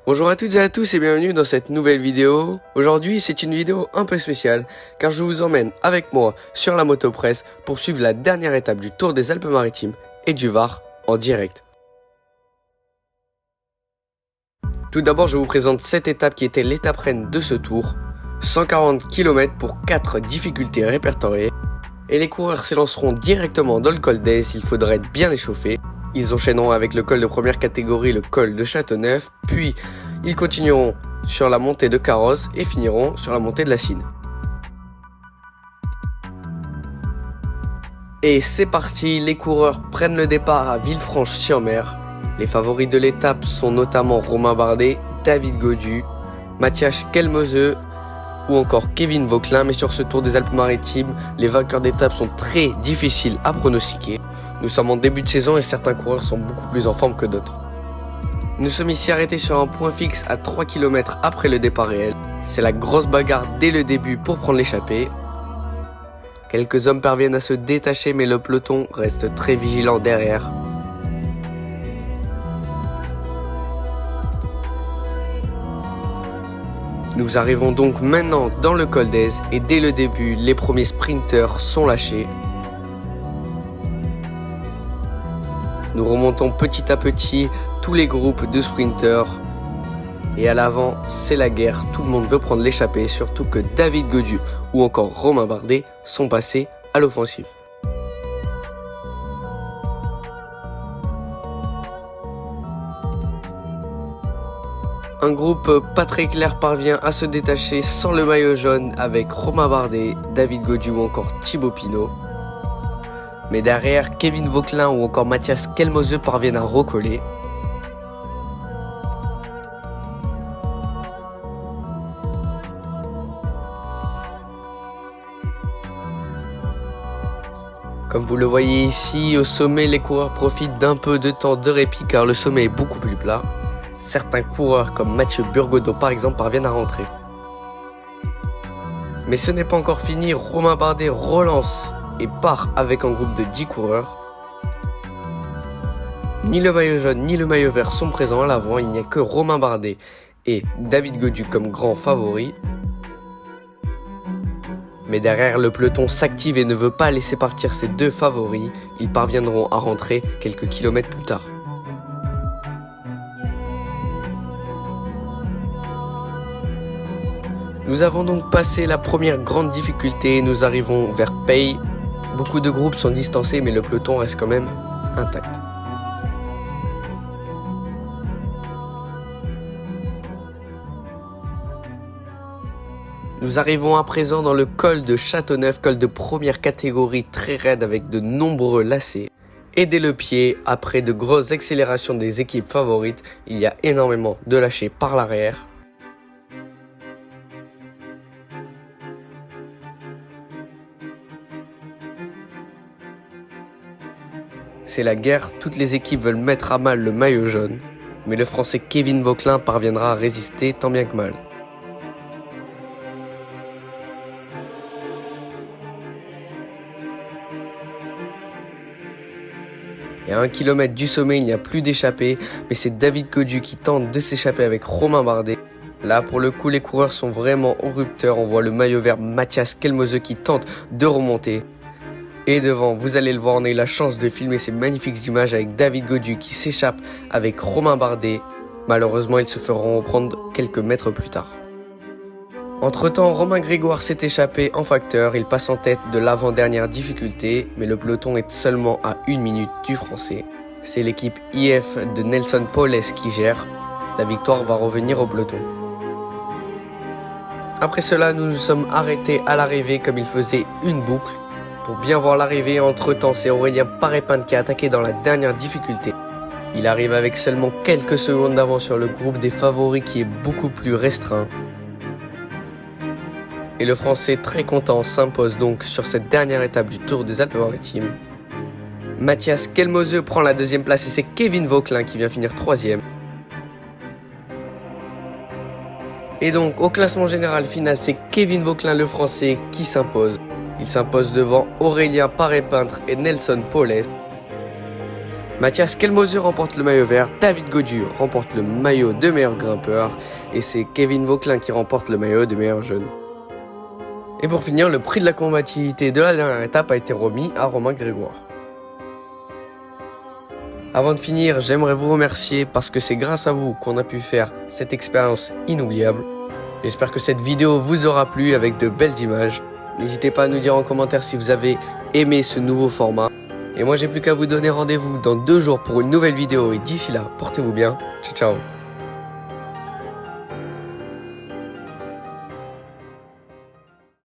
Bonjour à toutes et à tous et bienvenue dans cette nouvelle vidéo. Aujourd'hui c'est une vidéo un peu spéciale car je vous emmène avec moi sur la motopresse pour suivre la dernière étape du Tour des Alpes-Maritimes et du Var en direct. Tout d'abord je vous présente cette étape qui était l'étape reine de ce tour. 140 km pour 4 difficultés répertoriées. Et les coureurs s'élanceront directement dans le col d'Aise, il faudra être bien échauffé. Ils enchaîneront avec le col de première catégorie, le col de Châteauneuf, puis ils continueront sur la montée de Carrosse et finiront sur la montée de la Cine. Et c'est parti, les coureurs prennent le départ à Villefranche-sur-Mer. Les favoris de l'étape sont notamment Romain Bardet, David Gaudu, Matthias Kelmose ou encore Kevin Vauquelin, mais sur ce Tour des Alpes-Maritimes, les vainqueurs d'étape sont très difficiles à pronostiquer. Nous sommes en début de saison et certains coureurs sont beaucoup plus en forme que d'autres. Nous sommes ici arrêtés sur un point fixe à 3 km après le départ réel. C'est la grosse bagarre dès le début pour prendre l'échappée. Quelques hommes parviennent à se détacher mais le peloton reste très vigilant derrière. Nous arrivons donc maintenant dans le col d'Aise et dès le début, les premiers sprinteurs sont lâchés. Nous remontons petit à petit tous les groupes de sprinteurs. Et à l'avant, c'est la guerre, tout le monde veut prendre l'échappée, surtout que David Gaudu ou encore Romain Bardet sont passés à l'offensive. Un groupe pas très clair parvient à se détacher sans le maillot jaune avec Romain Bardet, David Gaudu ou encore Thibaut Pinot. Mais derrière, Kevin Vauquelin ou encore Matthias Kelmose parviennent à recoller. Comme vous le voyez ici, au sommet, les coureurs profitent d'un peu de temps de répit car le sommet est beaucoup plus plat. Certains coureurs comme Mathieu Burgodeau par exemple parviennent à rentrer. Mais ce n'est pas encore fini, Romain Bardet relance et part avec un groupe de 10 coureurs. Ni le maillot jaune ni le maillot vert sont présents à l'avant, il n'y a que Romain Bardet et David Gaudu comme grands favoris. Mais derrière, le peloton s'active et ne veut pas laisser partir ses deux favoris, ils parviendront à rentrer quelques kilomètres plus tard. Nous avons donc passé la première grande difficulté, nous arrivons vers Peille. Beaucoup de groupes sont distancés mais le peloton reste quand même intact. Nous arrivons à présent dans le col de Châteauneuf, col de première catégorie très raide avec de nombreux lacets. Et dès le pied, après de grosses accélérations des équipes favorites, il y a énormément de lâchers par l'arrière. C'est la guerre, toutes les équipes veulent mettre à mal le maillot jaune, mais le français Kevin Vauquelin parviendra à résister tant bien que mal. Et à 1 km du sommet, il n'y a plus d'échappée, mais c'est David Gaudu qui tente de s'échapper avec Romain Bardet. Là, pour le coup, les coureurs sont vraiment au rupteur. On voit le maillot vert Matthias Kelmose qui tente de remonter. Et devant, vous allez le voir, on a eu la chance de filmer ces magnifiques images avec David Gaudu qui s'échappe avec Romain Bardet. Malheureusement, ils se feront reprendre quelques mètres plus tard. Entre temps, Romain Grégoire s'est échappé en facteur, il passe en tête de l'avant-dernière difficulté, mais le peloton est seulement à 1 minute du français. C'est l'équipe IF de Nelson Poles qui gère, la victoire va revenir au peloton. Après cela, nous nous sommes arrêtés à l'arrivée comme il faisait une boucle. Pour bien voir l'arrivée, entre temps, c'est Aurélien Paré-Pinte qui a attaqué dans la dernière difficulté. Il arrive avec seulement quelques secondes d'avance sur le groupe des favoris qui est beaucoup plus restreint. Et le français très content s'impose donc sur cette dernière étape du Tour des Alpes-Maritimes. Matthias Kelmose prend la deuxième place et c'est Kevin Vauquelin qui vient finir troisième. Et donc au classement général final, c'est Kevin Vauquelin le français qui s'impose. Il s'impose devant Aurélien Paré-Pinte et Nelson Poles. Mathias Kelmoser remporte le maillot vert, David Gaudu remporte le maillot de meilleur grimpeur et c'est Kevin Vauquelin qui remporte le maillot de meilleur jeune. Et pour finir, le prix de la combativité de la dernière étape a été remis à Romain Grégoire. Avant de finir, j'aimerais vous remercier parce que c'est grâce à vous qu'on a pu faire cette expérience inoubliable. J'espère que cette vidéo vous aura plu avec de belles images. N'hésitez pas à nous dire en commentaire si vous avez aimé ce nouveau format. Et moi j'ai plus qu'à vous donner rendez-vous dans 2 jours pour une nouvelle vidéo et d'ici là, portez-vous bien. Ciao ciao.